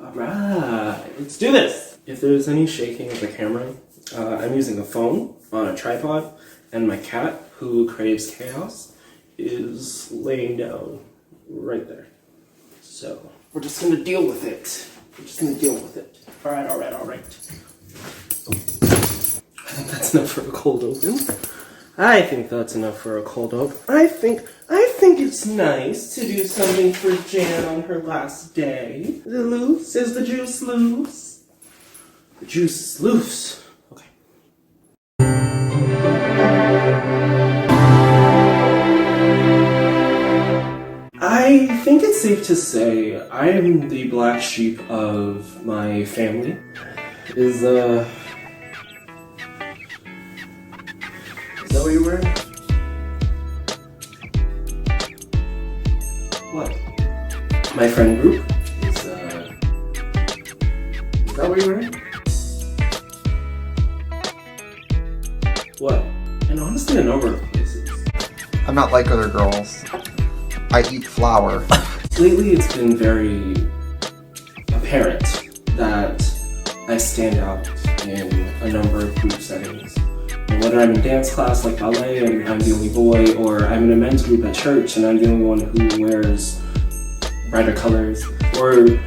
Alright, let's do this! If there's any shaking of the camera, I'm using a phone on a tripod, and my cat, who craves chaos, is laying down right there. So, we're just gonna deal with it. Alright. I think that's enough for a cold open. I think it's nice to do something for Jan on her last day. Is it loose? Is the juice loose? The juice is loose. Okay. I think it's safe to say I am the black sheep of my family. Is that what you're wearing? What? My friend group? Is that what you're wearing? What? And honestly, a number of places. I'm not like other girls. I eat flour. Lately, it's been very apparent that I stand out in a number of group settings. Whether I'm in dance class like ballet and I'm the only boy, or I'm in a men's group at church and I'm the only one who wears brighter colors, or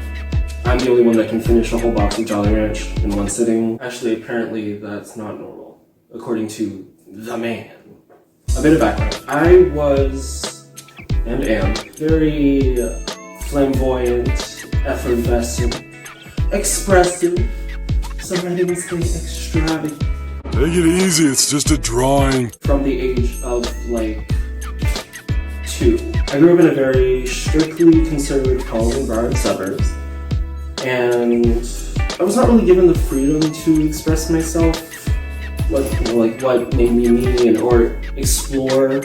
I'm the only one that can finish a whole box of Jolly Ranch in one sitting. Actually, apparently that's not normal, according to the man. A bit of background. I was, and am, very flamboyant, effervescent, expressive, some might even say extravagant. Take it easy, it's just a drawing. From the age of, like, 2. I grew up in a very strictly conservative home in Broward suburbs, and I was not really given the freedom to express myself, what made me me, or explore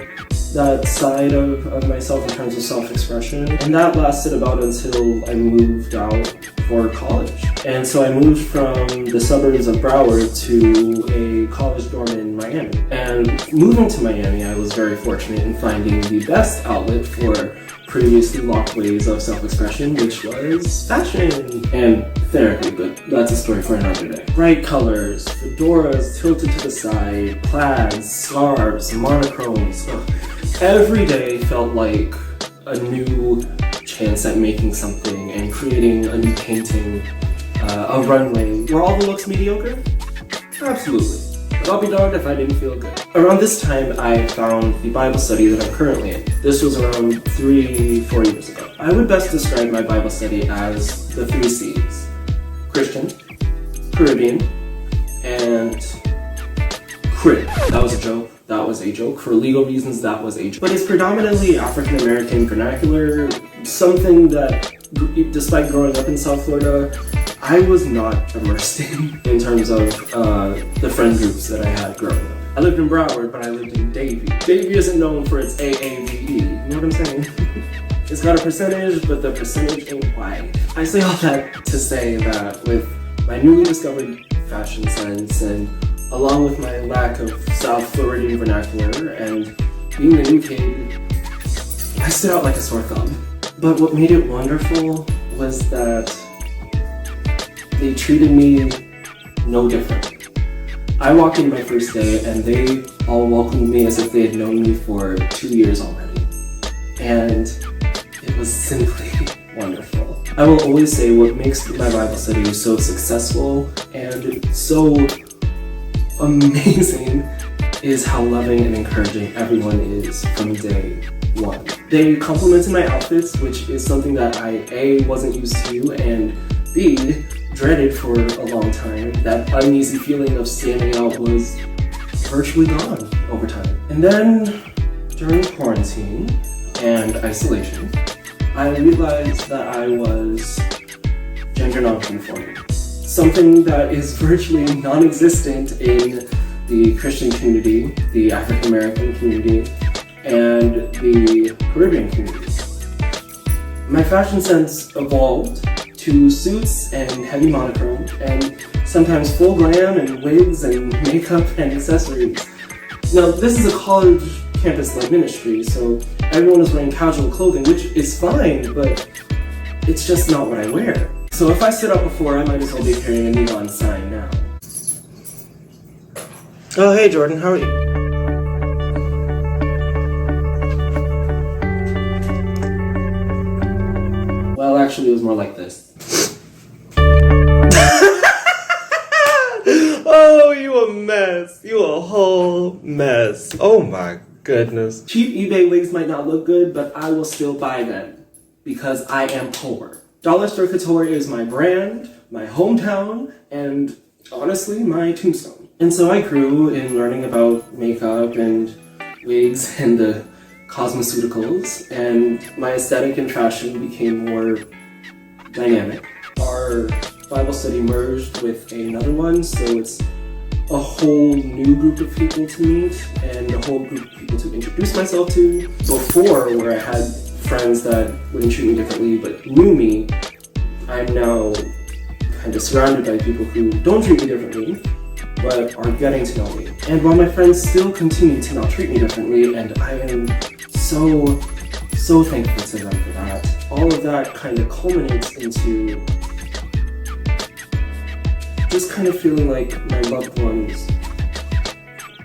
that side of myself in terms of self-expression. And that lasted about until I moved out for college. And so I moved from the suburbs of Broward to a college dorm in Miami. And moving to Miami, I was very fortunate in finding the best outlet for previously locked ways of self-expression, which was fashion and therapy, but that's a story for another day. Bright colors, fedoras tilted to the side, plaids, scarves, monochromes. Every day felt like a new chance at making something and creating a new painting, a runway. Were all the looks mediocre? Absolutely. But I'll be darned if I didn't feel good. Around this time, I found the Bible study that I'm currently in. This was around 3-4 years ago. I would best describe my Bible study as the 3 C's. Christian, Caribbean, and Crib. That was a joke. That was a joke. For legal reasons, that was a joke. But it's predominantly African-American vernacular, something that, despite growing up in South Florida, I was not immersed in terms of the friend groups that I had growing up. I lived in Broward, but I lived in Davie. Davie isn't known for its AAVE, you know what I'm saying? It's got a percentage, but the percentage ain't wide. I say all that to say that with my newly discovered fashion sense, and along with my lack of South Floridian vernacular, and being a new kid, I stood out like a sore thumb. But what made it wonderful was that they treated me no different. I walked in my first day and they all welcomed me as if they had known me for 2 years already. And it was simply wonderful. I will always say what makes my Bible study so successful and so amazing is how loving and encouraging everyone is from day one. They complimented my outfits, which is something that I A, wasn't used to, and B, dreaded for a long time. That uneasy feeling of standing out was virtually gone over time. And then, during quarantine and isolation, I realized that I was gender nonconforming. Something that is virtually non-existent in the Christian community, the African American community, and the Caribbean community. My fashion sense evolved to suits and heavy monochrome, and sometimes full glam and wigs and makeup and accessories. Now, this is a college campus-led ministry, so everyone is wearing casual clothing, which is fine, but it's just not what I wear. So if I stood up before, I might as well be carrying a neon sign now. Oh, hey Jordan, how are you? Well, actually, it was more like this. Oh, you a mess. You a whole mess. Oh my goodness. Cheap eBay wigs might not look good, but I will still buy them because I am poor. Dollar Store Couture is my brand, my hometown, and honestly, my tombstone. And so I grew in learning about makeup and wigs and the cosmeceuticals, and my aesthetic and fashion became more dynamic. Our Bible study merged with another one, so it's a whole new group of people to meet and a whole group of people to introduce myself to. Before, where I had friends that wouldn't treat me differently but knew me, I'm now kind of surrounded by people who don't treat me differently but are getting to know me. And while my friends still continue to not treat me differently, and I am so thankful to them for that, all of that kind of culminates into just kind of feeling like my loved ones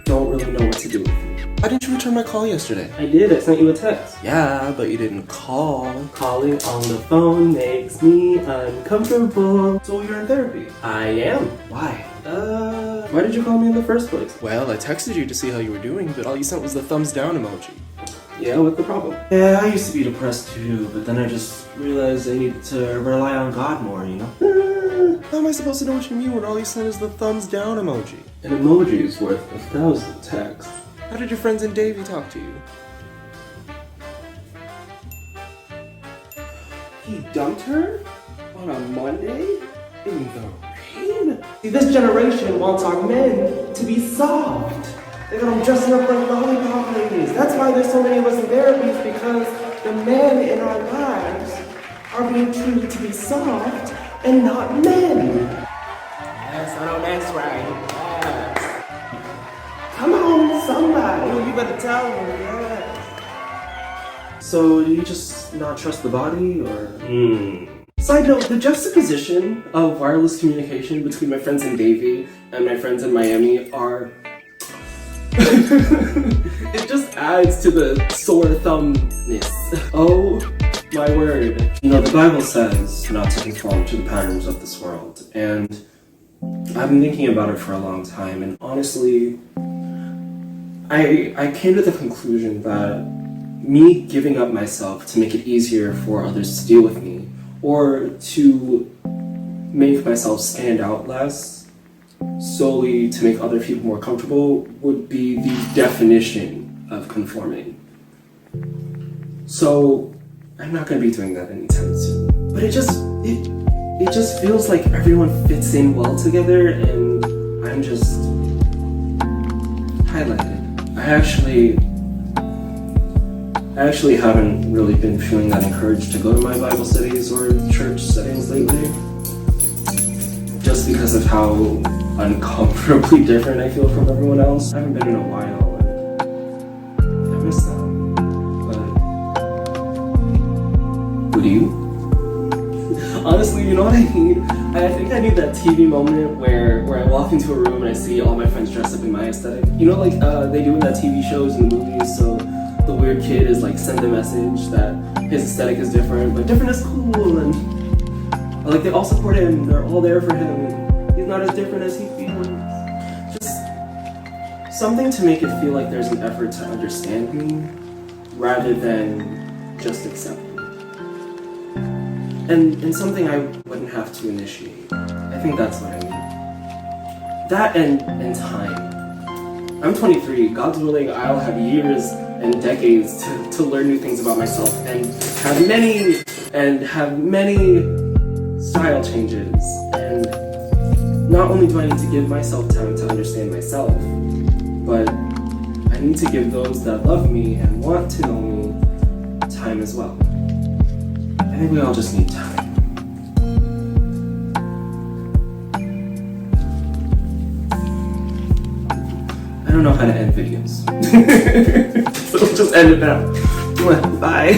don't really know what to do with me. Why didn't you return my call yesterday? I did, I sent you a text. Yeah, but you didn't call. Calling on the phone makes me uncomfortable. So you're in therapy? I am. Why? Why did you call me in the first place? Well, I texted you to see how you were doing, but all you sent was the thumbs down emoji. Yeah, what's the problem? Yeah, I used to be depressed too, but then I just realized I needed to rely on God more, you know? How am I supposed to know what you mean when all you sent is the thumbs down emoji? An emoji is worth 1,000 texts. How did your friends in Davie talk to you? He dumped her? On a Monday? In the rain? See, this generation wants our men to be soft. They got them dressing up like lollipop ladies. That's why there's so many of us in therapies, because the men in our lives are being treated to be soft and not men. Yes, I know that's right. Yes. Come on, somebody. You better tell me, yes. So, do you just not trust the body, or? Side note, the juxtaposition of wireless communication between my friends in Davie and my friends in Miami are... it just adds to the sore thumbness. Oh my word. You know, the Bible says not to conform to the patterns of this world, and I've been thinking about it for a long time, and honestly, I came to the conclusion that me giving up myself to make it easier for others to deal with me, or to make myself stand out less, solely to make other people more comfortable, would be the definition of conforming. So I'm not going to be doing that anytime soon. But it just feels like everyone fits in well together, and I'm just highlighted. I actually haven't really been feeling that encouraged to go to my Bible studies or church settings lately, just because of how uncomfortably different I feel from everyone else. I haven't been in a while, and I miss that. But would you? Honestly, you know what I need? I think I need that TV moment where I walk into a room and I see all my friends dressed up in my aesthetic. You know, like they do in that TV shows and movies, so the weird kid is like send a message that his aesthetic is different, but different is cool, and like they all support him, they're all there for him. He's not as different as he feels. Just something to make it feel like there's an effort to understand me rather than just accept me. And something I wouldn't have to initiate. I think that's what I need. That and time. I'm 23. God's willing, I'll have years and decades to learn new things about myself and have many style changes. And not only do I need to give myself time to understand myself, but I need to give those that love me and want to know me time as well. I think we all just need time. I don't know how to end videos. So we'll just end it now. Bye.